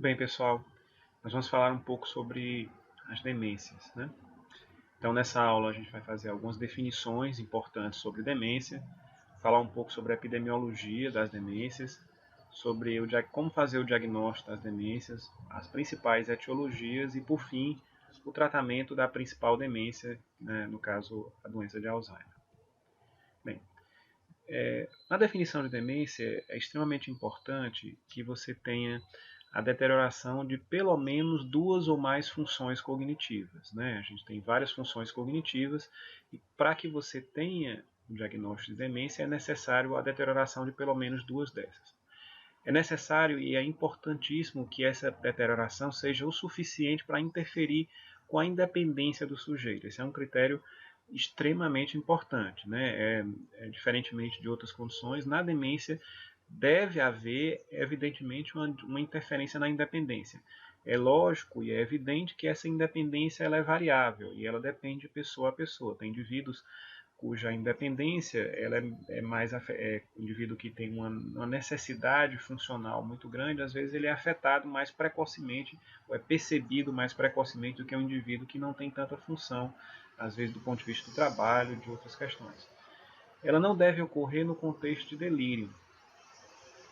Bem, pessoal, nós vamos falar um pouco sobre as demências, né? Então, nessa aula a gente vai fazer algumas definições importantes sobre demência, falar um pouco sobre a epidemiologia das demências, sobre como fazer o diagnóstico das demências, as principais etiologias e, por fim, o tratamento da principal demência, né, no caso, a doença de Alzheimer. Bem, na definição de demência é extremamente importante que você tenha a deterioração de pelo menos duas ou mais funções cognitivas, né? A gente tem várias funções cognitivas e para que você tenha um diagnóstico de demência é necessário a deterioração de pelo menos duas dessas. É necessário e é importantíssimo que essa deterioração seja o suficiente para interferir com a independência do sujeito. Esse é um critério extremamente importante, né? Diferentemente de outras condições, na demência deve haver, evidentemente, uma interferência na independência. É lógico e é evidente que essa independência ela é variável e ela depende de pessoa a pessoa. Tem indivíduos cuja independência ela é mais o indivíduo que tem uma necessidade funcional muito grande, às vezes ele é afetado mais precocemente ou é percebido mais precocemente do que um indivíduo que não tem tanta função, às vezes do ponto de vista do trabalho, de outras questões. Ela não deve ocorrer no contexto de delírio.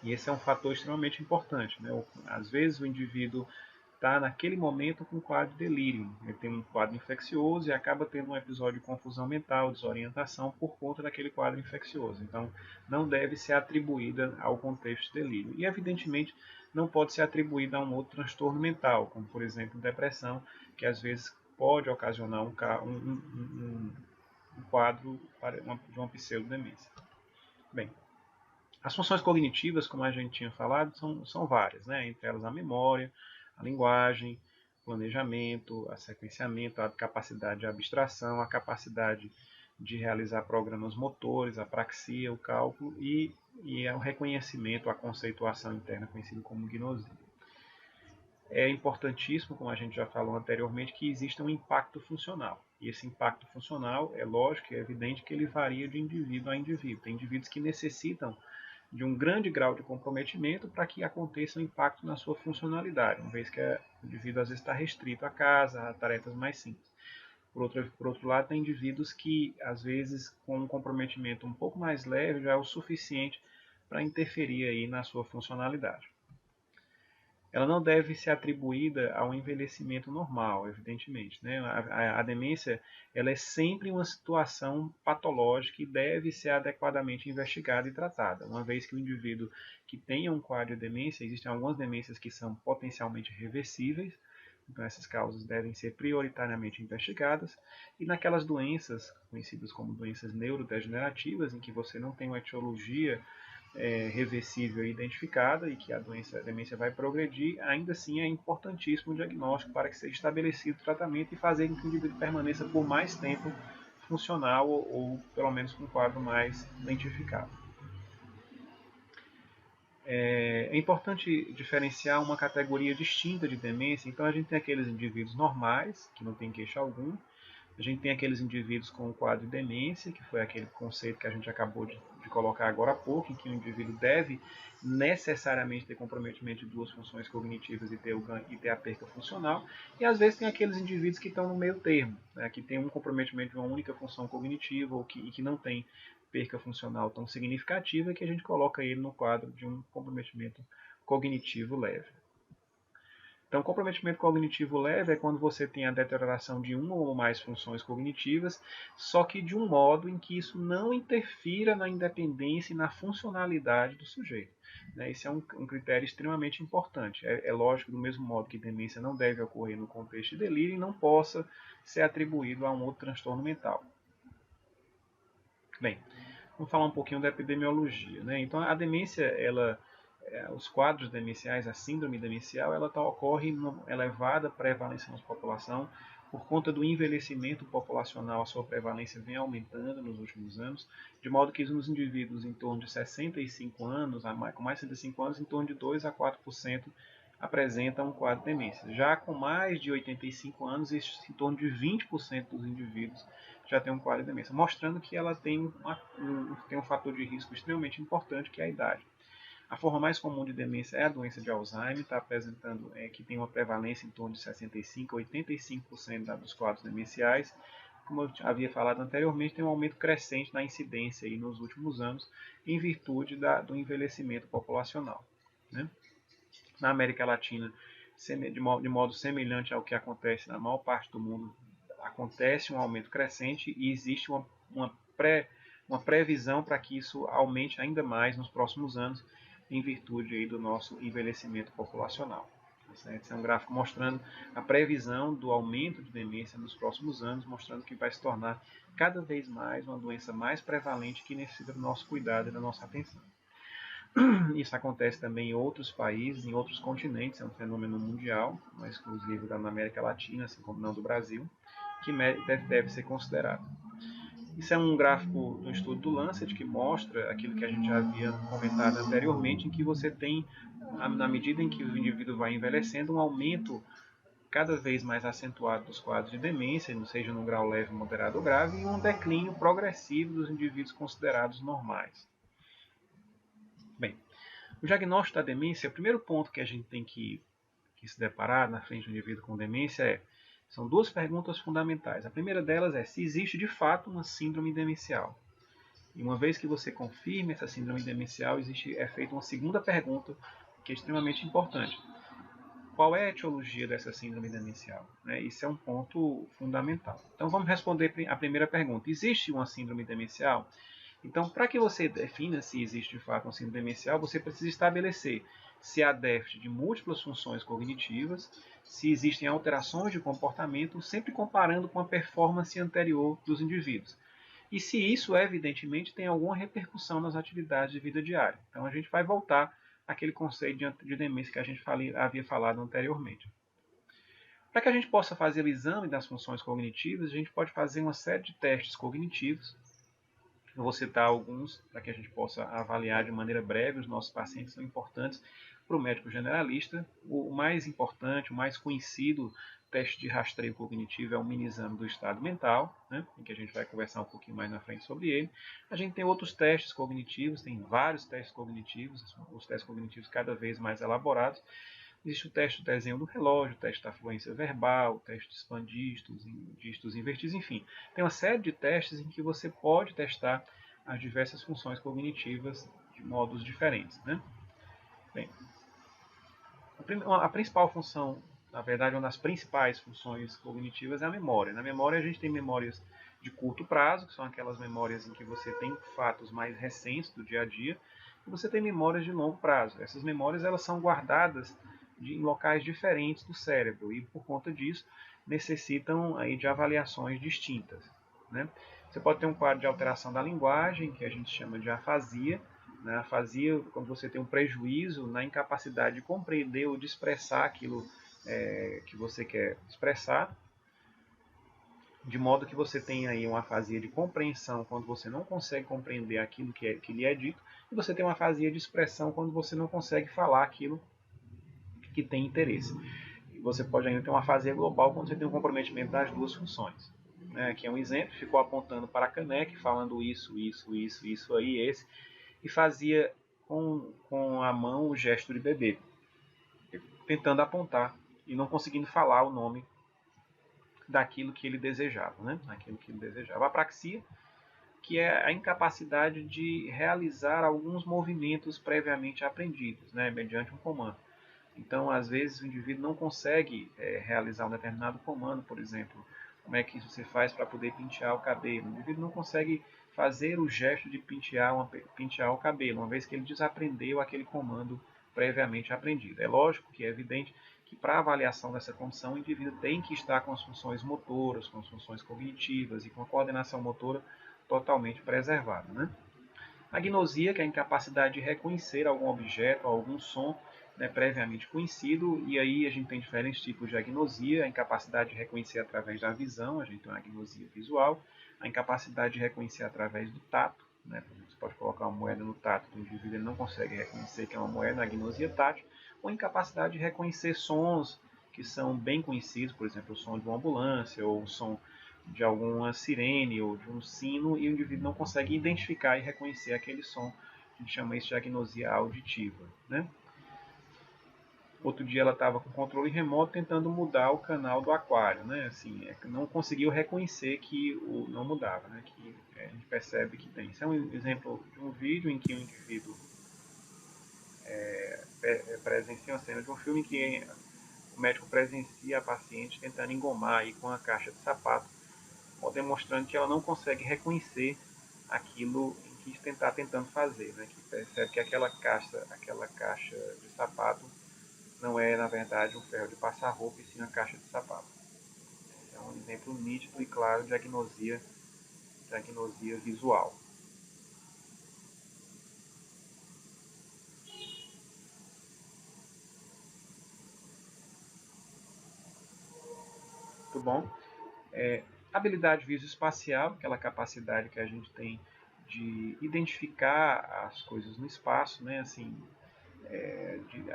E esse é um fator extremamente importante, né? Às vezes o indivíduo está naquele momento com um quadro de delírio. Ele tem um quadro infeccioso e acaba tendo um episódio de confusão mental, desorientação por conta daquele quadro infeccioso. Então, não deve ser atribuída ao contexto de delírio. E, evidentemente, não pode ser atribuída a um outro transtorno mental, como, por exemplo, depressão, que às vezes pode ocasionar um quadro de uma pseudodemência. Bem, as funções cognitivas, como a gente tinha falado, são várias, né? Entre elas a memória, a linguagem, o planejamento, a sequenciamento, a capacidade de abstração, a capacidade de realizar programas motores, a praxia, o cálculo e o reconhecimento, a conceituação interna, conhecido como gnosia. É importantíssimo, como a gente já falou anteriormente, que exista um impacto funcional. E esse impacto funcional, é lógico, é evidente que ele varia de indivíduo a indivíduo. Tem indivíduos que necessitam de um grande grau de comprometimento para que aconteça um impacto na sua funcionalidade, uma vez que o indivíduo às vezes está restrito à casa, a tarefas mais simples. Por outro lado, tem indivíduos que, às vezes, com um comprometimento um pouco mais leve, já é o suficiente para interferir aí na sua funcionalidade. Ela não deve ser atribuída ao envelhecimento normal, evidentemente, né? A demência ela é sempre uma situação patológica e deve ser adequadamente investigada e tratada, uma vez que o indivíduo que tenha um quadro de demência, existem algumas demências que são potencialmente reversíveis, então essas causas devem ser prioritariamente investigadas, e naquelas doenças conhecidas como doenças neurodegenerativas, em que você não tem uma etiologia reversível identificada e que a demência vai progredir, ainda assim é importantíssimo o diagnóstico para que seja estabelecido o tratamento e fazer com que o indivíduo permaneça por mais tempo funcional ou pelo menos com um quadro mais identificado. É importante diferenciar uma categoria distinta de demência, então a gente tem aqueles indivíduos normais, que não tem queixa algum, a gente tem aqueles indivíduos com o quadro de demência, que foi aquele conceito que a gente acabou de colocar agora há pouco, em que o indivíduo deve necessariamente ter comprometimento de duas funções cognitivas e ter a perca funcional. E às vezes tem aqueles indivíduos que estão no meio termo, né, que tem um comprometimento de uma única função cognitiva e que não tem perca funcional tão significativa, que a gente coloca ele no quadro de um comprometimento cognitivo leve. Então, comprometimento cognitivo leve é quando você tem a deterioração de uma ou mais funções cognitivas, só que de um modo em que isso não interfira na independência e na funcionalidade do sujeito. Esse é um critério extremamente importante. É lógico, do mesmo modo que demência não deve ocorrer no contexto de delírio e não possa ser atribuído a um outro transtorno mental. Bem, vamos falar um pouquinho da epidemiologia. Então, a demência, os quadros demenciais, a síndrome demencial, ela ocorre em elevada prevalência na população por conta do envelhecimento populacional. A sua prevalência vem aumentando nos últimos anos, de modo que nos indivíduos em torno de 65 anos, com mais de 65 anos, em torno de 2 a 4% apresentam um quadro de demência. Já com mais de 85 anos, em torno de 20% dos indivíduos já tem um quadro de demência, mostrando que ela tem um fator de risco extremamente importante, que é a idade. A forma mais comum de demência é a doença de Alzheimer, está apresentando que tem uma prevalência em torno de 65% a 85% dos quadros demenciais. Como eu havia falado anteriormente, tem um aumento crescente na incidência aí nos últimos anos, em virtude do envelhecimento populacional, né? Na América Latina, de modo semelhante ao que acontece na maior parte do mundo, acontece um aumento crescente e existe uma previsão para que isso aumente ainda mais nos próximos anos, em virtude aí do nosso envelhecimento populacional. Esse é um gráfico mostrando a previsão do aumento de demência nos próximos anos, mostrando que vai se tornar cada vez mais uma doença mais prevalente que necessita do nosso cuidado e da nossa atenção. Isso acontece também em outros países, em outros continentes, é um fenômeno mundial, não é exclusivo da América Latina, assim como não do Brasil, que deve ser considerado. Isso é um gráfico do estudo do Lancet que mostra aquilo que a gente já havia comentado anteriormente, em que você tem, na medida em que o indivíduo vai envelhecendo, um aumento cada vez mais acentuado dos quadros de demência, seja num grau leve, moderado ou grave, e um declínio progressivo dos indivíduos considerados normais. Bem, o diagnóstico da demência, o primeiro ponto que a gente tem que se deparar na frente do indivíduo com demência são duas perguntas fundamentais. A primeira delas é se existe de fato uma síndrome demencial. E uma vez que você confirme essa síndrome demencial, é feita uma segunda pergunta que é extremamente importante. Qual é a etiologia dessa síndrome demencial? Isso é um ponto fundamental. Então vamos responder a primeira pergunta. Existe uma síndrome demencial? Então, para que você defina se existe de fato uma síndrome demencial, você precisa estabelecer se há déficit de múltiplas funções cognitivas, se existem alterações de comportamento, sempre comparando com a performance anterior dos indivíduos. E se isso, evidentemente, tem alguma repercussão nas atividades de vida diária. Então, a gente vai voltar àquele conceito de demência que a gente havia falado anteriormente. Para que a gente possa fazer o exame das funções cognitivas, a gente pode fazer uma série de testes cognitivos. Eu vou citar alguns para que a gente possa avaliar de maneira breve. Os nossos pacientes são importantes para o médico generalista. O mais importante, o mais conhecido teste de rastreio cognitivo é o mini-exame do estado mental, em que a gente vai conversar um pouquinho mais na frente sobre ele. A gente tem outros testes cognitivos, tem vários testes cognitivos, os testes cognitivos cada vez mais elaborados. Existe o teste do desenho do relógio, o teste da fluência verbal, o teste de span dígitos invertidos, enfim. Tem uma série de testes em que você pode testar as diversas funções cognitivas de modos diferentes. Bem, a principal função, na verdade, uma das principais funções cognitivas é a memória. Na memória a gente tem memórias de curto prazo, que são aquelas memórias em que você tem fatos mais recentes do dia a dia, e você tem memórias de longo prazo. Essas memórias elas são guardadas em locais diferentes do cérebro e, por conta disso, necessitam aí de avaliações distintas. Você pode ter um quadro de alteração da linguagem, que a gente chama de afasia. A afasia, quando você tem um prejuízo na incapacidade de compreender ou de expressar aquilo que você quer expressar, de modo que você tem aí uma afasia de compreensão quando você não consegue compreender aquilo que lhe é dito, e você tem uma afasia de expressão quando você não consegue falar aquilo que tem interesse. E você pode ainda ter uma afasia global quando você tem um comprometimento das duas funções. Aqui é um exemplo, ficou apontando para a caneca, falando isso aí, esse, e fazia com a mão o gesto de beber, tentando apontar e não conseguindo falar o nome daquilo que ele desejava. Aquilo que ele desejava. A apraxia, que é a incapacidade de realizar alguns movimentos previamente aprendidos, mediante um comando. Então, às vezes, o indivíduo não consegue realizar um determinado comando, por exemplo, como é que você faz para poder pentear o cabelo. O indivíduo não consegue fazer o gesto de pentear o cabelo, uma vez que ele desaprendeu aquele comando previamente aprendido. É lógico que é evidente que para a avaliação dessa condição, o indivíduo tem que estar com as funções motoras, com as funções cognitivas e com a coordenação motora totalmente preservada. A agnosia, que é a incapacidade de reconhecer algum objeto, algum som previamente conhecido, e aí a gente tem diferentes tipos de agnosia: a incapacidade de reconhecer através da visão, a gente tem uma agnosia visual, a incapacidade de reconhecer através do tato, você pode colocar uma moeda no tato do indivíduo, ele não consegue reconhecer que é uma moeda, a agnosia tátil, ou a incapacidade de reconhecer sons que são bem conhecidos, por exemplo, o som de uma ambulância, ou o som de alguma sirene, ou de um sino, e o indivíduo não consegue identificar e reconhecer aquele som gente chama isso de agnosia auditiva, né? Outro dia ela estava com controle remoto tentando mudar o canal do aquário, né? Assim, não conseguiu reconhecer que não mudava, né? Que a gente percebe que tem. Isso é um exemplo de um vídeo em que o indivíduo presencia uma cena de um filme em que o médico presencia a paciente tentando engomar aí com a caixa de sapato, demonstrando que ela não consegue reconhecer aquilo em que está tentando fazer, né? Que percebe que aquela caixa de sapato não é, na verdade, um ferro de passar roupa, e sim uma caixa de sapato. É um exemplo nítido e claro de agnosia visual. Muito bom. Habilidade visoespacial, aquela capacidade que a gente tem de identificar as coisas no espaço, né? Assim,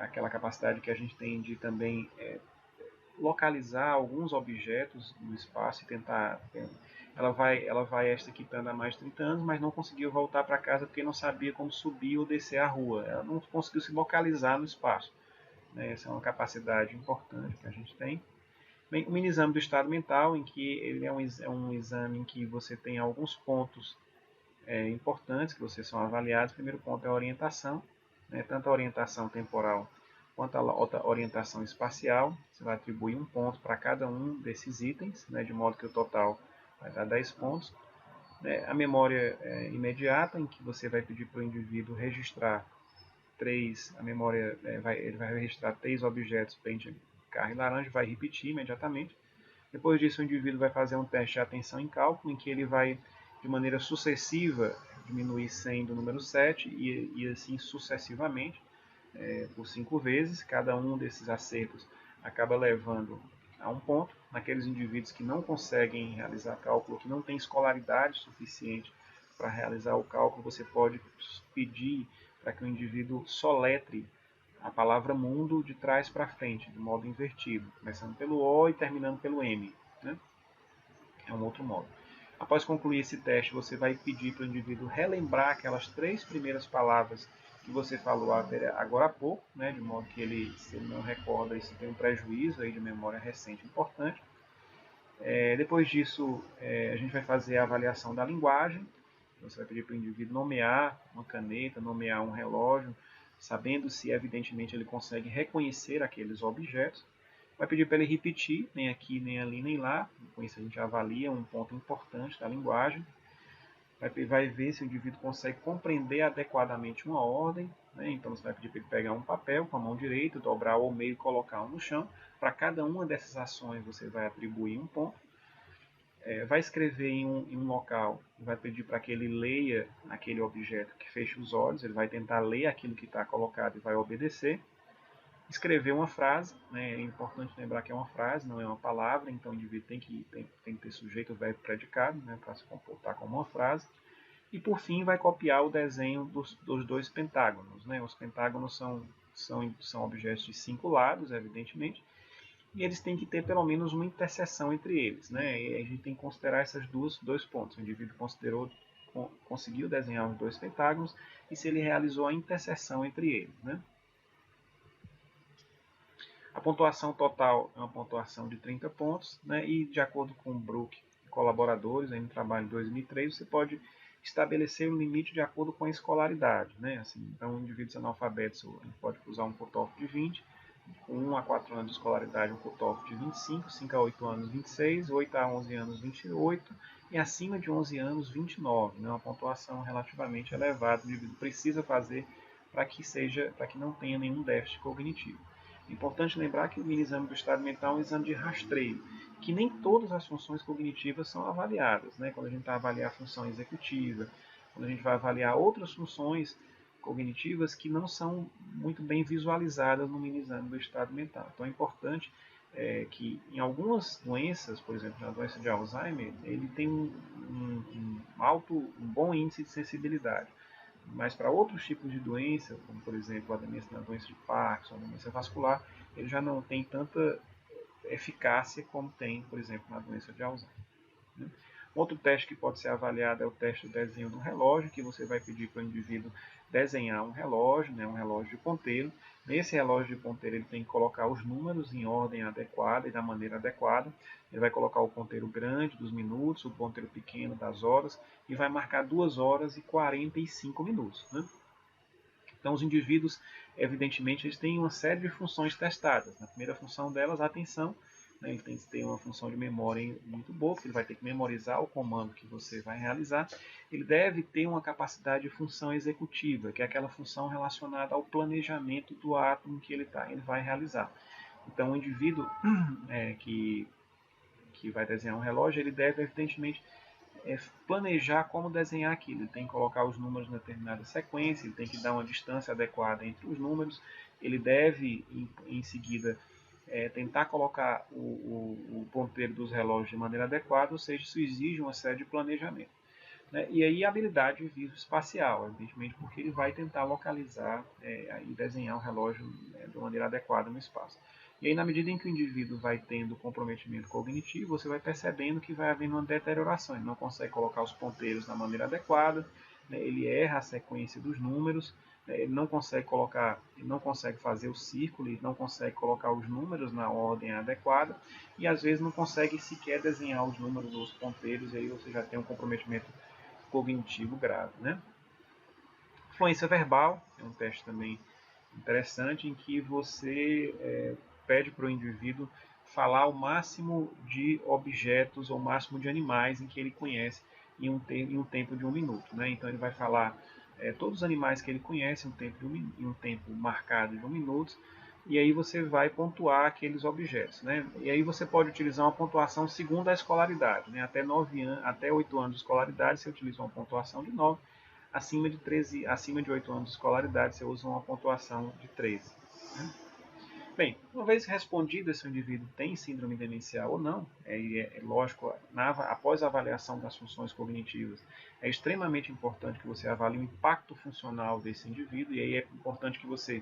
aquela capacidade que a gente tem de também localizar alguns objetos no espaço e tentar. Ela vai esta equipando há mais de 30 anos, mas não conseguiu voltar para casa porque não sabia como subir ou descer a rua. Ela não conseguiu se localizar no espaço. Né? Essa é uma capacidade importante que a gente tem. Bem, o mini exame do estado mental, em que ele é um exame em que você tem alguns pontos importantes que vocês são avaliados. O primeiro ponto é a orientação, né? Tanto a orientação temporal quanto a orientação espacial. Você vai atribuir um ponto para cada um desses itens, né? De modo que o total vai dar 10 pontos. A memória imediata, em que você vai pedir para o indivíduo registrar ele vai registrar 3 objetos: pente, carro e laranja, vai repetir imediatamente. Depois disso, o indivíduo vai fazer um teste de atenção em cálculo, em que ele vai, de maneira sucessiva, diminuir 100 do número 7 e assim sucessivamente, por 5 vezes. Cada um desses acertos acaba levando a um ponto. Naqueles indivíduos que não conseguem realizar cálculo, que não têm escolaridade suficiente para realizar o cálculo, você pode pedir para que o indivíduo soletre a palavra mundo de trás para frente, de modo invertido, começando pelo O e terminando pelo M. Né? É um outro modo. Após concluir esse teste, você vai pedir para o indivíduo relembrar aquelas 3 primeiras palavras que você falou agora há pouco, né? De modo que ele, se ele não recorda, isso tem um prejuízo aí de memória recente importante. Depois disso, a gente vai fazer a avaliação da linguagem. Você vai pedir para o indivíduo nomear uma caneta, nomear um relógio, sabendo se, evidentemente, ele consegue reconhecer aqueles objetos. Vai pedir para ele repetir, nem aqui, nem ali, nem lá. Com isso a gente avalia um ponto importante da linguagem. Vai ver se o indivíduo consegue compreender adequadamente uma ordem. Né? Então você vai pedir para ele pegar um papel com a mão direita, dobrar ao meio e colocar um no chão. Para cada uma dessas ações você vai atribuir um ponto. Vai escrever em um local, vai pedir para que ele leia aquele objeto, que feche os olhos. Ele vai tentar ler aquilo que está colocado e vai obedecer. Escrever uma frase, né? É importante lembrar que é uma frase, não é uma palavra, então o indivíduo tem que ter sujeito, verbo, predicado, né? Para se comportar como uma frase. E por fim vai copiar o desenho dos 2 pentágonos. Né? Os pentágonos são objetos de 5 lados, evidentemente, e eles têm que ter pelo menos uma interseção entre eles. Né? E a gente tem que considerar esses dois pontos. O indivíduo conseguiu desenhar os 2 pentágonos e se ele realizou a interseção entre eles. Né? A pontuação total é uma pontuação de 30 pontos, né? E de acordo com o Brook e colaboradores, aí no trabalho de 2003, você pode estabelecer um limite de acordo com a escolaridade. Né? Assim, então, indivíduos analfabetos, a gente pode usar um cutoff de 20, com 1 a 4 anos de escolaridade, um cutoff de 25, 5 a 8 anos, 26, 8 a 11 anos, 28, e acima de 11 anos, 29. Né? Uma pontuação relativamente elevada, o indivíduo precisa fazer para que não tenha nenhum déficit cognitivo. É importante lembrar que o mini exame do estado mental é um exame de rastreio, que nem todas as funções cognitivas são avaliadas. Né? Quando a gente vai avaliar a função executiva, quando a gente vai avaliar outras funções cognitivas que não são muito bem visualizadas no mini exame do estado mental. Então é importante que em algumas doenças, por exemplo, na doença de Alzheimer, ele tem um bom índice de sensibilidade. Mas para outros tipos de doença, como por exemplo a doença de Parkinson, a doença vascular, ele já não tem tanta eficácia como tem, por exemplo, na doença de Alzheimer. Né? Outro teste que pode ser avaliado é o teste do desenho do relógio, que você vai pedir para o indivíduo desenhar um relógio, né, um relógio de ponteiro. Nesse relógio de ponteiro ele tem que colocar os números em ordem adequada e da maneira adequada. Ele vai colocar o ponteiro grande dos minutos, o ponteiro pequeno das horas e vai marcar 2 horas e 45 minutos. Né? Então os indivíduos, evidentemente, eles têm uma série de funções testadas. Na primeira função delas, a atenção. Né, ele tem que ter uma função de memória muito boa, porque ele vai ter que memorizar o comando que você vai realizar. Ele deve ter uma capacidade de função executiva, que é aquela função relacionada ao planejamento do ato em que ele vai realizar. Então o indivíduo que vai desenhar um relógio, ele deve, evidentemente, planejar como desenhar aquilo. Ele tem que colocar os números na determinada sequência, ele tem que dar uma distância adequada entre os números, ele deve, em seguida, tentar colocar o ponteiro dos relógios de maneira adequada, ou seja, isso exige uma série de planejamento. Né? E aí a habilidade visoespacial, evidentemente, porque ele vai tentar localizar e desenhar o relógio de maneira adequada no espaço. E aí, na medida em que o indivíduo vai tendo comprometimento cognitivo, você vai percebendo que vai havendo uma deterioração. Ele não consegue colocar os ponteiros da maneira adequada, né? Ele erra a sequência dos números, né? Ele não consegue fazer o círculo, ele não consegue colocar os números na ordem adequada e às vezes não consegue sequer desenhar os números ou os ponteiros, e aí você já tem um comprometimento cognitivo grave. Né? Fluência verbal é um teste também interessante em que você pede para o indivíduo falar o máximo de objetos ou o máximo de animais em que ele conhece em um tempo de 1 minuto. Né? Então ele vai falar todos os animais que ele conhece em um tempo marcado de 1 minuto, e aí você vai pontuar aqueles objetos. Né? E aí você pode utilizar uma pontuação segundo a escolaridade. Né? Até 8 anos de escolaridade você utiliza uma pontuação de 9, acima de 8 anos de escolaridade você usa uma pontuação de 13. Né? Bem, uma vez respondido se o indivíduo tem síndrome demencial ou não, lógico, após a avaliação das funções cognitivas, é extremamente importante que você avalie o impacto funcional desse indivíduo, e aí é importante que você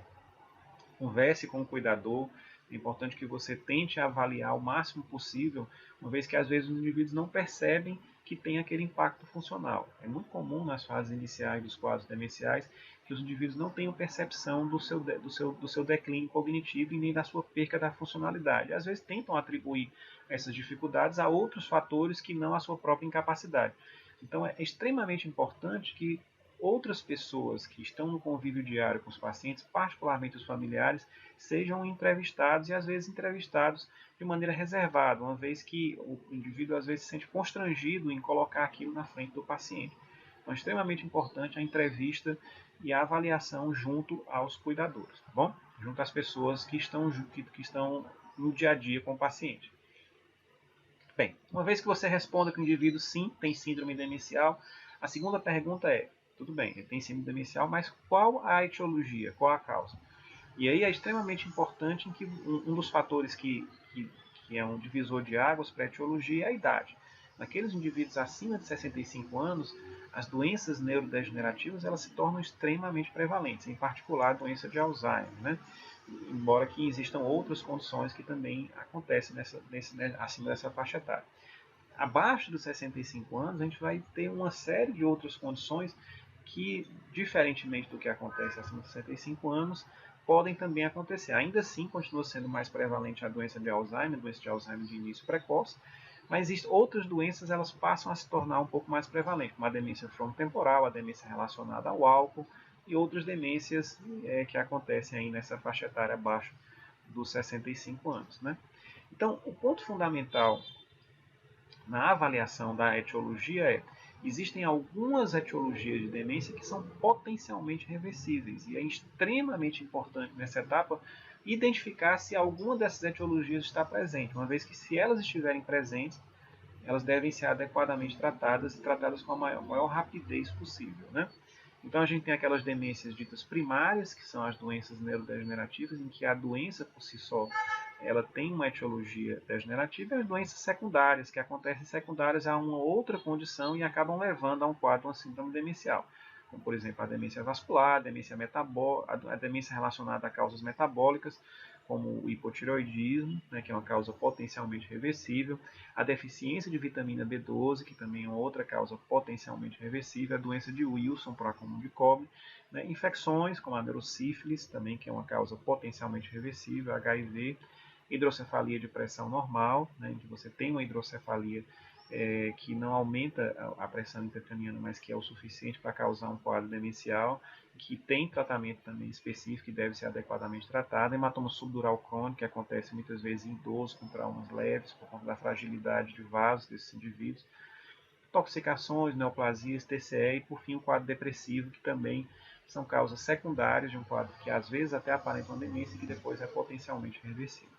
converse com o cuidador, é importante que você tente avaliar o máximo possível, uma vez que às vezes os indivíduos não percebem que tem aquele impacto funcional. É muito comum nas fases iniciais dos quadros demenciais que os indivíduos não tenham percepção do seu declínio cognitivo e nem da sua perca da funcionalidade. Às vezes tentam atribuir essas dificuldades a outros fatores que não a sua própria incapacidade. Então é extremamente importante que outras pessoas que estão no convívio diário com os pacientes, particularmente os familiares, sejam entrevistados e às vezes entrevistados de maneira reservada, uma vez que o indivíduo às vezes se sente constrangido em colocar aquilo na frente do paciente. Então é extremamente importante a entrevista e a avaliação junto aos cuidadores, tá bom? Junto às pessoas que estão no dia a dia com o paciente. Bem, uma vez que você responda que o indivíduo sim tem síndrome demencial, a segunda pergunta é: tudo bem, ele tem síndrome demencial, mas qual a etiologia, qual a causa? E aí é extremamente importante em que um dos fatores que é um divisor de águas para a etiologia é a idade. Naqueles indivíduos acima de 65 anos, as doenças neurodegenerativas elas se tornam extremamente prevalentes, em particular a doença de Alzheimer, né? Embora que existam outras condições que também acontecem acima dessa faixa etária. Abaixo dos 65 anos, a gente vai ter uma série de outras condições que, diferentemente do que acontece acima de 65 anos, podem também acontecer. Ainda assim, continua sendo mais prevalente a doença de Alzheimer de início precoce, mas existem outras doenças, elas passam a se tornar um pouco mais prevalentes, como a demência frontotemporal, a demência relacionada ao álcool e outras demências que acontecem aí nessa faixa etária abaixo dos 65 anos. Né? Então, o ponto fundamental na avaliação da etiologia existem algumas etiologias de demência que são potencialmente reversíveis e é extremamente importante nessa etapa identificar se alguma dessas etiologias está presente, uma vez que se elas estiverem presentes, elas devem ser adequadamente tratadas e tratadas com a maior rapidez possível. Né? Então a gente tem aquelas demências ditas primárias, que são as doenças neurodegenerativas, em que a doença por si só ela tem uma etiologia degenerativa, e as doenças secundárias, que acontecem secundárias a uma outra condição e acabam levando a um quadro, uma síndrome demencial. Como, por exemplo, a demência vascular, a demência relacionada a causas metabólicas, como o hipotireoidismo, né, que é uma causa potencialmente reversível, a deficiência de vitamina B12, que também é uma outra causa potencialmente reversível, a doença de Wilson, por acúmulo de cobre, né, infecções como a neurosífilis, também que é uma causa potencialmente reversível, HIV, hidrocefalia de pressão normal, né, em que você tem uma hidrocefalia que não aumenta a pressão intracraniana, mas que é o suficiente para causar um quadro demencial, que tem tratamento também específico e deve ser adequadamente tratado. Hematoma subdural crônico, que acontece muitas vezes em idosos com traumas leves, por conta da fragilidade de vasos desses indivíduos. Intoxicações, neoplasias, TCE e, por fim, o quadro depressivo, que também são causas secundárias de um quadro que às vezes até aparenta uma demência e que depois é potencialmente reversível.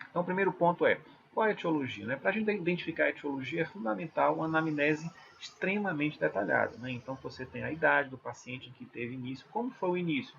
Então, o primeiro ponto é, qual é a etiologia? Né? Para a gente identificar a etiologia, é fundamental uma anamnese extremamente detalhada. Né? Então, você tem a idade do paciente em que teve início, como foi o início?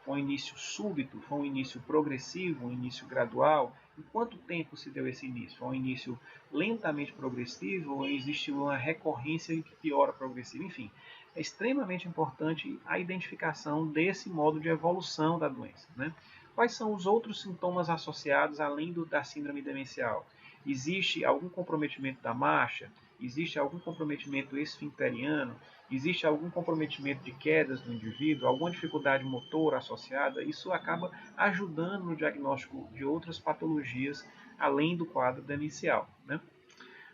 Foi um início súbito? Foi um início progressivo? Um início gradual? Em quanto tempo se deu esse início? Foi um início lentamente progressivo ou existiu uma recorrência que piora progressivo? Enfim, é extremamente importante a identificação desse modo de evolução da doença. Né? Quais são os outros sintomas associados além da síndrome demencial? Existe algum comprometimento da marcha? Existe algum comprometimento esfincteriano? Existe algum comprometimento de quedas do indivíduo? Alguma dificuldade motora associada? Isso acaba ajudando no diagnóstico de outras patologias além do quadro demencial. Né?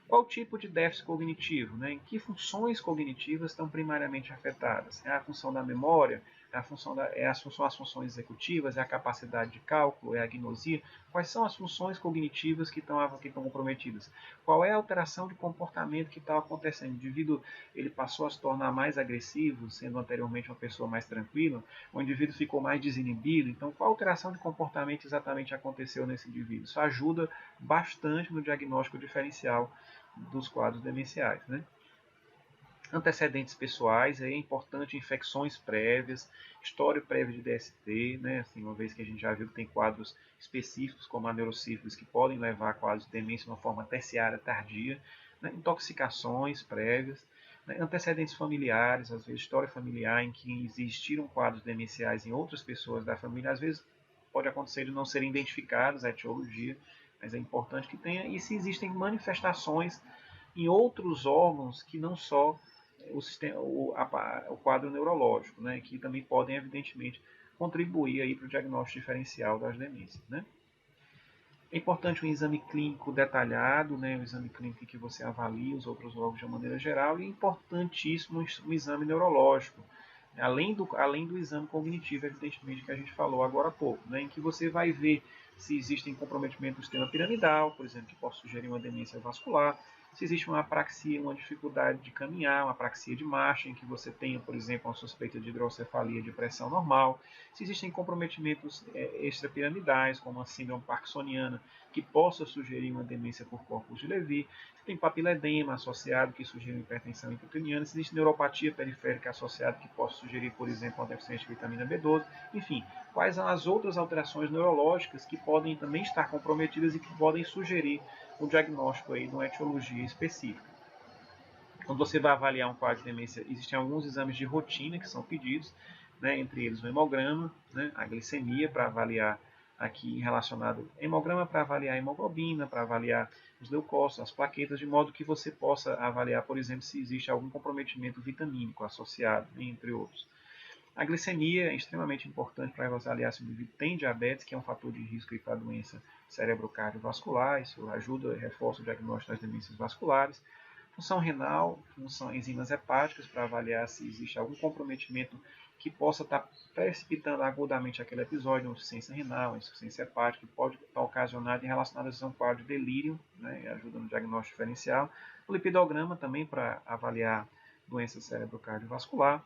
Qual tipo de déficit cognitivo? Né? Em que funções cognitivas estão primariamente afetadas? É a função da memória? São as funções executivas? É a capacidade de cálculo? É a agnosia? Quais são as funções cognitivas que estão comprometidas? Qual é a alteração de comportamento que está acontecendo? O indivíduo ele passou a se tornar mais agressivo, sendo anteriormente uma pessoa mais tranquila? O indivíduo ficou mais desinibido? Então, qual alteração de comportamento exatamente aconteceu nesse indivíduo? Isso ajuda bastante no diagnóstico diferencial dos quadros demenciais. Né? Antecedentes pessoais, é importante infecções prévias, história prévia de DST, né? Assim, uma vez que a gente já viu que tem quadros específicos, como a neurosífilis, que podem levar a quadros de demência de uma forma terciária tardia, né? Intoxicações prévias, né? Antecedentes familiares, às vezes história familiar em que existiram quadros demenciais em outras pessoas da família, às vezes pode acontecer de não serem identificados a etiologia, mas é importante que tenha, e se existem manifestações em outros órgãos que não só o quadro neurológico, né, que também podem, evidentemente, contribuir aí para o diagnóstico diferencial das demências. Né? É importante um exame clínico detalhado, né, um exame clínico em que você avalie os outros órgãos de uma maneira geral, e é importantíssimo um exame neurológico, além do exame cognitivo, evidentemente, que a gente falou agora há pouco, né, em que você vai ver se existe comprometimento do sistema piramidal, por exemplo, que possa sugerir uma demência vascular, se existe uma apraxia, uma dificuldade de caminhar, uma apraxia de marcha, em que você tenha, por exemplo, uma suspeita de hidrocefalia de pressão normal, se existem comprometimentos extrapiramidais, como a síndrome parkinsoniana, que possa sugerir uma demência por corpus de Levy, se tem papiledema associado, que sugere uma hipertensão intracraniana, se existe neuropatia periférica associada, que possa sugerir, por exemplo, uma deficiência de vitamina B12, enfim, quais são as outras alterações neurológicas que podem também estar comprometidas e que podem sugerir o diagnóstico aí de uma etiologia específica. Quando você vai avaliar um quadro de demência, existem alguns exames de rotina que são pedidos, né, entre eles o hemograma, né, a glicemia para avaliar aqui relacionado hemograma para avaliar a hemoglobina, para avaliar os leucócitos, as plaquetas, de modo que você possa avaliar, por exemplo, se existe algum comprometimento vitamínico associado, entre outros. A glicemia é extremamente importante para avaliar se o indivíduo tem diabetes, que é um fator de risco para a doença cerebrocardiovascular. Isso ajuda e reforça o diagnóstico das demências vasculares. Função renal, enzimas hepáticas para avaliar se existe algum comprometimento que possa estar precipitando agudamente aquele episódio, uma insuficiência renal, uma insuficiência hepática, que pode estar ocasionada e relacionada a um quadro de delírio, né, ajuda no diagnóstico diferencial. O lipidograma também para avaliar doença cerebrocardiovascular.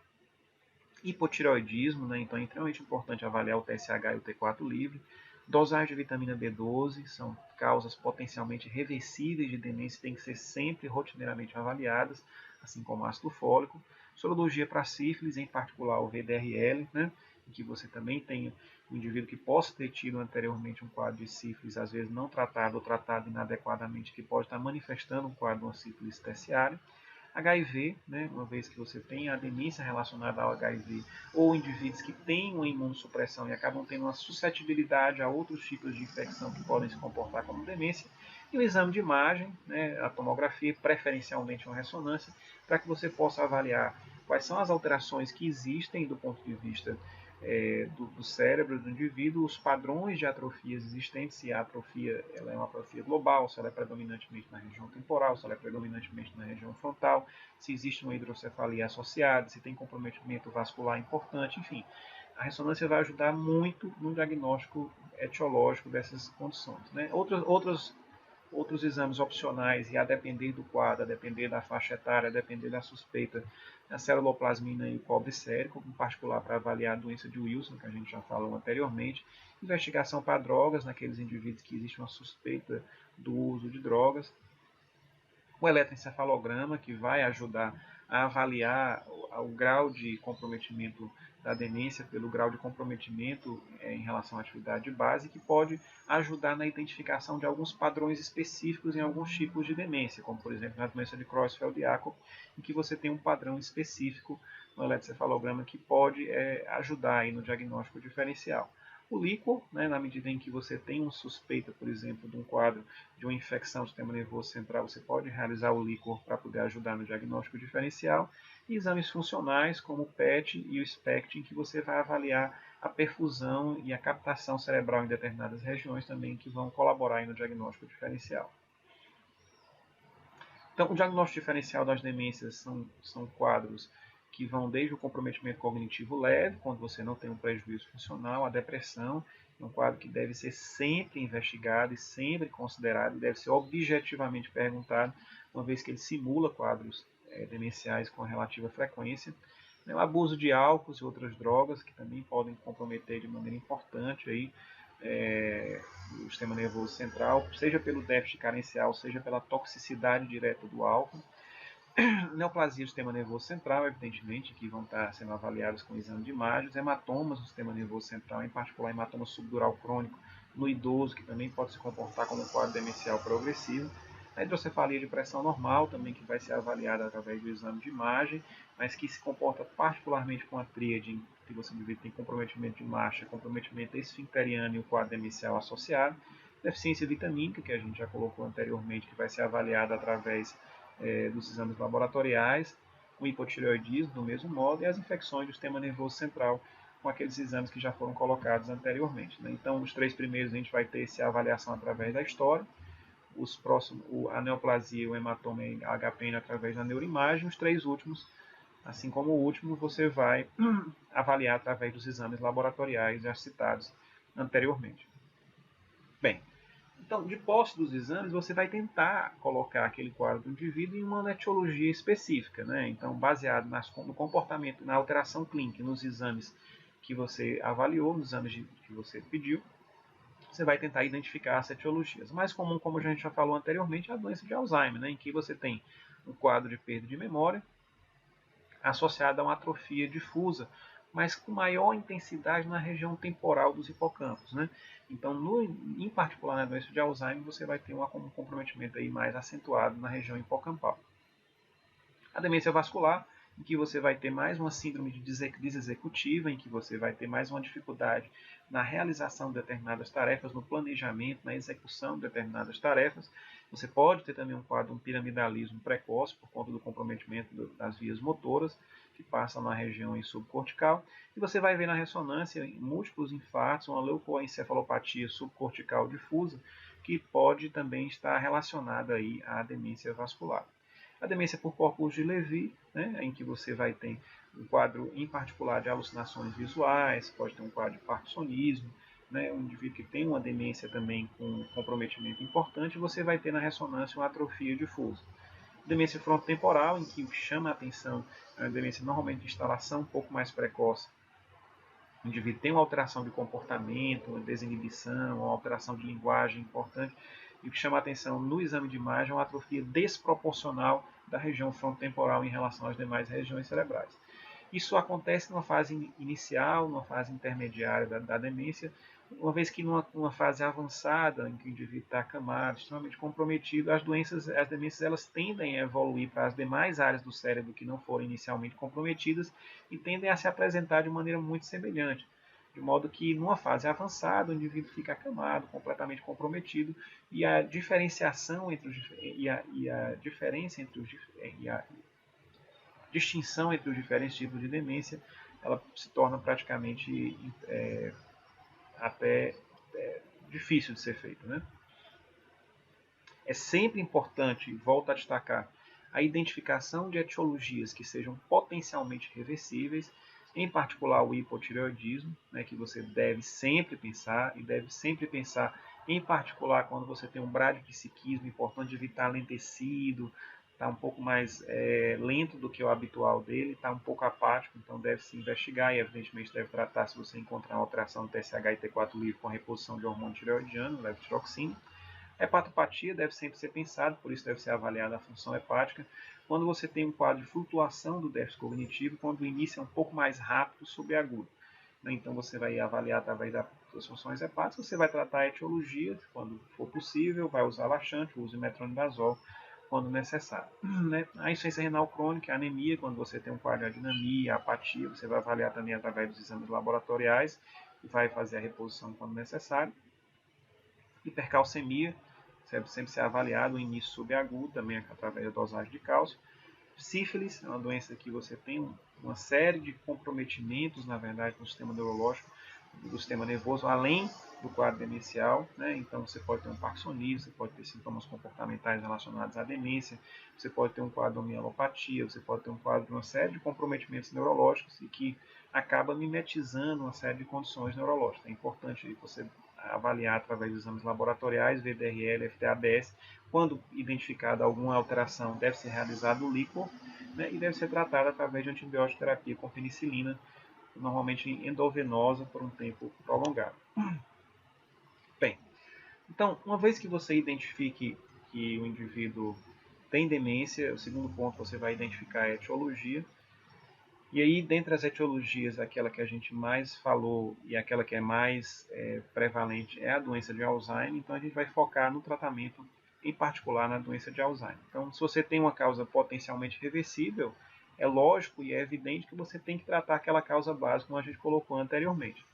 Hipotireoidismo, né? Então é extremamente importante avaliar o TSH e o T4 livre. Dosagem de vitamina B12 são causas potencialmente reversíveis de demência, têm que ser sempre rotineiramente avaliadas, assim como ácido fólico. Sorologia para sífilis, em particular o VDRL, né? Em que você também tem um indivíduo que possa ter tido anteriormente um quadro de sífilis, às vezes não tratado ou tratado inadequadamente, que pode estar manifestando um quadro de uma sífilis terciária. HIV, né, uma vez que você tem a demência relacionada ao HIV, ou indivíduos que têm uma imunossupressão e acabam tendo uma suscetibilidade a outros tipos de infecção que podem se comportar como demência, e o exame de imagem, né, a tomografia, preferencialmente uma ressonância, para que você possa avaliar quais são as alterações que existem do ponto de vista do cérebro do indivíduo, os padrões de atrofias existentes, se a atrofia ela é uma atrofia global, se ela é predominantemente na região temporal, se ela é predominantemente na região frontal, se existe uma hidrocefalia associada, se tem comprometimento vascular importante, enfim. A ressonância vai ajudar muito no diagnóstico etiológico dessas condições. Né? Outros exames opcionais, e a depender do quadro, a depender da faixa etária, a depender da suspeita, a celuloplasmina e o cobre sérico, em particular para avaliar a doença de Wilson, que a gente já falou anteriormente, investigação para drogas, naqueles indivíduos que existe uma suspeita do uso de drogas, o eletroencefalograma, que vai ajudar a avaliar o grau de comprometimento da demência pelo grau de comprometimento em relação à atividade base, que pode ajudar na identificação de alguns padrões específicos em alguns tipos de demência, como por exemplo na doença de Creutzfeldt-Jakob, em que você tem um padrão específico no eletroencefalograma que pode ajudar aí no diagnóstico diferencial. O líquor, né, na medida em que você tem uma suspeita, por exemplo, de um quadro de uma infecção do sistema nervoso central, você pode realizar o líquor para poder ajudar no diagnóstico diferencial. E exames funcionais, como o PET e o SPECT, em que você vai avaliar a perfusão e a captação cerebral em determinadas regiões também, que vão colaborar no diagnóstico diferencial. Então, o diagnóstico diferencial das demências são quadros que vão desde o comprometimento cognitivo leve, quando você não tem um prejuízo funcional, a depressão, é um quadro que deve ser sempre investigado e sempre considerado, e deve ser objetivamente perguntado, uma vez que ele simula quadros demenciais com relativa frequência. O abuso de álcool e outras drogas, que também podem comprometer de maneira importante aí, o sistema nervoso central, seja pelo déficit carencial, seja pela toxicidade direta do álcool. Neoplasia do sistema nervoso central, evidentemente, que vão estar sendo avaliados com exame de imagem, os hematomas do sistema nervoso central, em particular hematoma subdural crônico no idoso, que também pode se comportar como um quadro demencial progressivo. A hidrocefalia de pressão normal, também que vai ser avaliada através do exame de imagem, mas que se comporta particularmente com a tríade, que você tem comprometimento de marcha, comprometimento esfincteriano e o quadro demencial associado. Deficiência vitamínica, que a gente já colocou anteriormente, que vai ser avaliada através dos exames laboratoriais, o hipotireoidismo do mesmo modo, e as infecções do sistema nervoso central, com aqueles exames que já foram colocados anteriormente. Né? Então, os três primeiros a gente vai ter essa avaliação através da história, os próximos, a neoplasia, o hematoma e a HPN através da neuroimagem, os três últimos, assim como o último, você vai avaliar através dos exames laboratoriais já citados anteriormente. Bem, então, de posse dos exames, você vai tentar colocar aquele quadro do indivíduo em uma etiologia específica, né? Então, baseado no comportamento, na alteração clínica, nos exames que você avaliou, nos exames que você pediu, você vai tentar identificar as etiologias. Mais comum, como a gente já falou anteriormente, é a doença de Alzheimer, né? Em que você tem um quadro de perda de memória associado a uma atrofia difusa, mas com maior intensidade na região temporal dos hipocampos, né? Então, em particular na doença de Alzheimer, você vai ter um comprometimento aí mais acentuado na região hipocampal. A demência vascular, em que você vai ter mais uma síndrome de desexecutiva, em que você vai ter mais uma dificuldade na realização de determinadas tarefas, no planejamento, na execução de determinadas tarefas. Você pode ter também um quadro, um piramidalismo precoce, por conta do comprometimento das vias motoras, que passam na região subcortical. E você vai ver na ressonância múltiplos infartos, uma leucoencefalopatia subcortical difusa, que pode também estar relacionada aí à demência vascular. A demência por corpus de Levy, né, em que você vai ter um quadro em particular de alucinações visuais, pode ter um quadro de parkinsonismo, né, um indivíduo que tem uma demência também com comprometimento importante, você vai ter na ressonância uma atrofia difusa. Demência frontotemporal, em que chama a atenção a demência normalmente de instalação um pouco mais precoce. O indivíduo tem uma alteração de comportamento, uma desinibição, uma alteração de linguagem importante, e o que chama a atenção no exame de imagem é uma atrofia desproporcional da região frontotemporal em relação às demais regiões cerebrais. Isso acontece numa fase inicial, numa fase intermediária da demência, uma vez que numa fase avançada, em que o indivíduo está acamado, extremamente comprometido, as demências, elas tendem a evoluir para as demais áreas do cérebro que não foram inicialmente comprometidas e tendem a se apresentar de maneira muito semelhante. De modo que, numa fase avançada, o indivíduo fica acamado, completamente comprometido, e a diferenciação entre os, e a diferença entre os, e a distinção entre os diferentes tipos de demência, ela se torna praticamente até difícil de ser feito, né? É sempre importante, volto a destacar, a identificação de etiologias que sejam potencialmente reversíveis, em particular o hipotireoidismo, né, que você deve sempre pensar, e deve sempre pensar, em particular quando você tem um bradipsiquismo, importante evitar lentecido, está um pouco mais lento do que o habitual dele, está um pouco apático, então deve se investigar e evidentemente deve tratar se você encontrar uma alteração do TSH e T4 livre com a reposição de hormônio tireoidiano, levotiroxina. A hepatopatia deve sempre ser pensada, por isso deve ser avaliada a função hepática. Quando você tem um quadro de flutuação do déficit cognitivo, quando o início é um pouco mais rápido sobre agudo. Então você vai avaliar através das funções hepáticas, você vai tratar a etiologia, quando for possível, vai usar laxante, usa metronidazol quando necessário. A insuficiência renal crônica, a anemia, quando você tem um quadro de anemia, apatia, você vai avaliar também através dos exames laboratoriais e vai fazer a reposição quando necessário. Hipercalcemia, deve sempre ser avaliado, o início subagudo, também através da dosagem de cálcio. Sífilis é uma doença que você tem uma série de comprometimentos, na verdade, no sistema neurológico, do sistema nervoso, além do quadro demencial, né? Então você pode ter um parkinsonismo, você pode ter sintomas comportamentais relacionados à demência, você pode ter um quadro de mielopatia, você pode ter um quadro de uma série de comprometimentos neurológicos e que acaba mimetizando uma série de condições neurológicas. É importante você avaliar através dos exames laboratoriais, VDRL, FTABS. Quando identificada alguma alteração, deve ser realizado o líquor, né, e deve ser tratado através de antibiótico terapia com penicilina, normalmente endovenosa por um tempo prolongado. Bem, então, uma vez que você identifique que o indivíduo tem demência, o segundo ponto você vai identificar a etiologia. E aí, dentre as etiologias, aquela que a gente mais falou e aquela que é mais prevalente é a doença de Alzheimer. Então, a gente vai focar no tratamento, em particular na doença de Alzheimer. Então, se você tem uma causa potencialmente reversível, é lógico e é evidente que você tem que tratar aquela causa básica, como a gente colocou anteriormente.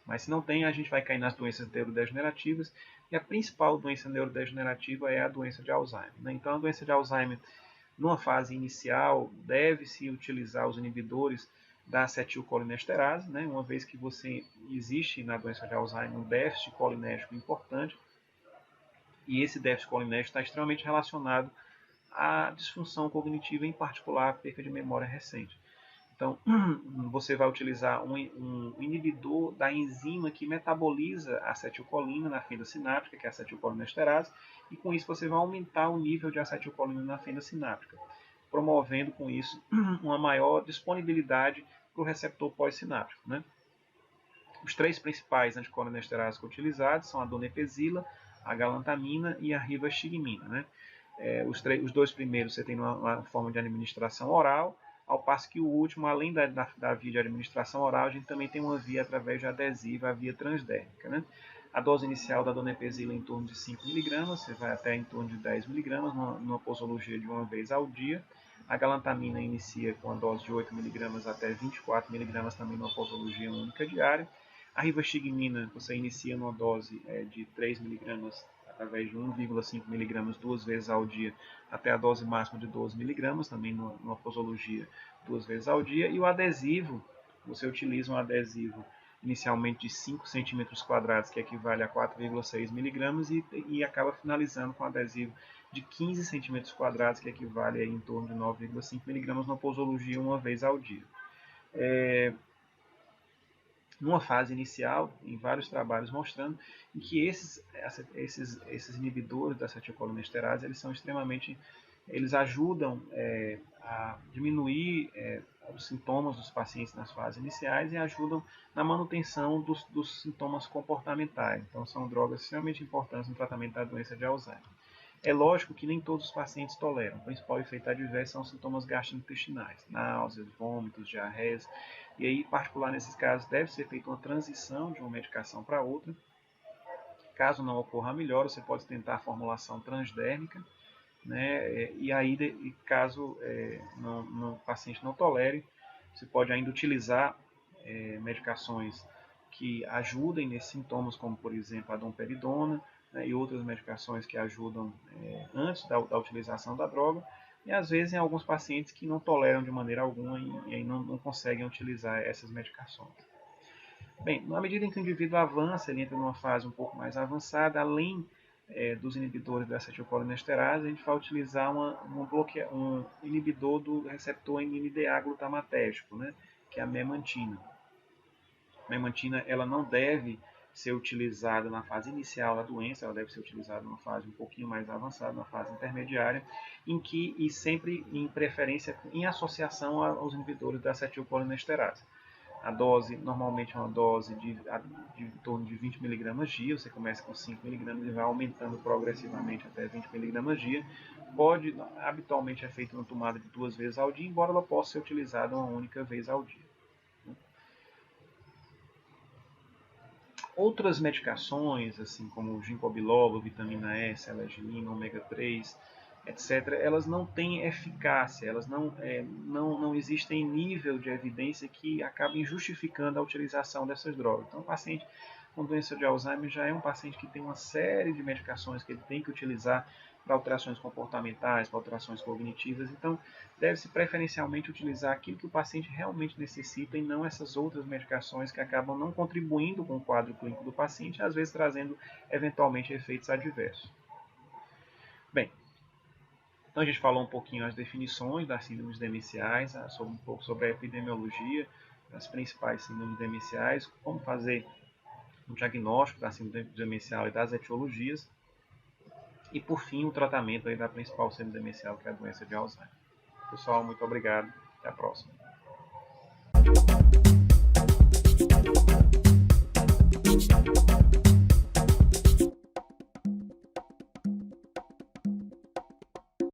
Mas se não tem, a gente vai cair nas doenças neurodegenerativas, e a principal doença neurodegenerativa é a doença de Alzheimer. Então, a doença de Alzheimer, numa fase inicial, deve-se utilizar os inibidores da acetilcolinesterase, né? Uma vez que você existe na doença de Alzheimer um déficit colinéstico importante, e esse déficit colinéstico está extremamente relacionado à disfunção cognitiva, em particular a perca de memória recente. Então, você vai utilizar um inibidor da enzima que metaboliza a acetilcolina na fenda sináptica, que é a acetilcolinesterase, e com isso você vai aumentar o nível de acetilcolina na fenda sináptica, promovendo com isso uma maior disponibilidade para o receptor pós-sináptico, né? Os três principais anticolinesterases utilizados são a donepezila, a galantamina e a rivastigmina, né? Os dois primeiros você tem uma forma de administração oral, ao passo que o último, além da via de administração oral, a gente também tem uma via através de adesiva, a via transdérmica, né? A dose inicial da donepezila é em torno de 5 mg, você vai até em torno de 10 mg, numa posologia de uma vez ao dia. A galantamina inicia com a dose de 8 mg até 24 mg, também numa posologia única diária. A rivastigmina você inicia numa dose de 3 mg através de 1,5 mg duas vezes ao dia, até a dose máxima de 12 mg, também numa posologia duas vezes ao dia. E o adesivo, você utiliza um adesivo inicialmente de 5 cm², que equivale a 4,6 mg, e acaba finalizando com um adesivo de 15 cm², que equivale a em torno de 9,5 mg, numa posologia uma vez ao dia. Numa fase inicial, em vários trabalhos mostrando em que esses inibidores da acetilcolinesterase, eles ajudam a diminuir os sintomas dos pacientes nas fases iniciais e ajudam na manutenção dos sintomas comportamentais. Então, são drogas extremamente importantes no tratamento da doença de Alzheimer. É lógico que nem todos os pacientes toleram. O principal efeito adverso são sintomas gastrointestinais, náuseas, vômitos, diarreias. E aí, em particular nesses casos, deve ser feita uma transição de uma medicação para outra. Caso não ocorra a melhora, você pode tentar a formulação transdérmica, né? E aí, caso o paciente não tolere, você pode ainda utilizar medicações que ajudem nesses sintomas, como por exemplo a domperidona, né, e outras medicações que ajudam antes da utilização da droga, e às vezes em alguns pacientes que não toleram de maneira alguma e aí não conseguem utilizar essas medicações. Bem, na medida em que o indivíduo avança, ele entra numa fase um pouco mais avançada, além dos inibidores da acetilcolinesterase, a gente vai utilizar um inibidor do receptor NMDA-glutamatérgico, né, que é a memantina. A memantina ela não deve ser utilizada na fase inicial da doença, ela deve ser utilizada numa fase um pouquinho mais avançada, na fase intermediária, e sempre em preferência em associação aos inibidores da acetilcolinesterase. A dose normalmente é uma dose de em torno de 20 mg dia, você começa com 5 mg e vai aumentando progressivamente até 20 mg dia. Habitualmente é feita uma tomada de 2 vezes ao dia, embora ela possa ser utilizada uma única vez ao dia. Outras medicações, assim como o ginkgo biloba, vitamina E, seleginina, ômega 3, etc., elas não têm eficácia, elas não existem nível de evidência que acabem justificando a utilização dessas drogas. Então, o paciente com doença de Alzheimer já é um paciente que tem uma série de medicações que ele tem que utilizar para alterações comportamentais, para alterações cognitivas. Então, deve-se preferencialmente utilizar aquilo que o paciente realmente necessita e não essas outras medicações que acabam não contribuindo com o quadro clínico do paciente, às vezes trazendo eventualmente efeitos adversos. Bem, então a gente falou um pouquinho as definições das síndromes demenciais, um pouco sobre a epidemiologia das principais síndromes demenciais, como fazer um diagnóstico da síndrome demencial e das etiologias, e por fim o tratamento da principal síndrome demencial, que é a doença de Alzheimer. Pessoal, muito obrigado, até a próxima.